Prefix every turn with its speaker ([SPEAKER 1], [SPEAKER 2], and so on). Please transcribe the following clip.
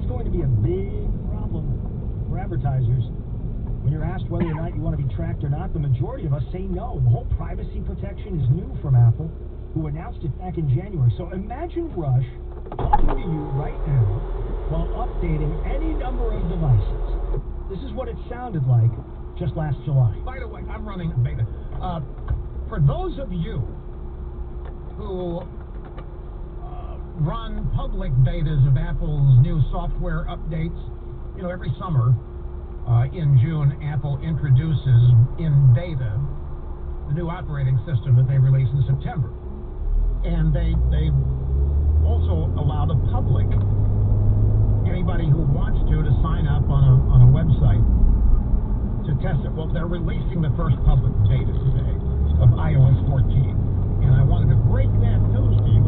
[SPEAKER 1] that's going to be a big problem for advertisers. When you're asked whether or not you want to be tracked or not, the majority of us say no. The whole privacy protection is new from Apple, who announced it back in January. So imagine Rush talking to you right now while updating any number of devices. This is what it sounded like just last July.
[SPEAKER 2] By the way, I'm running a beta. For those of you who run public betas of Apple's new software updates, you know, every summer in June, Apple introduces in beta the new operating system that they release in September. And they also allow the public, anybody who wants to sign up on a website to test it. Well, they're releasing the first public beta today of iOS 14. And I wanted to break that news to you.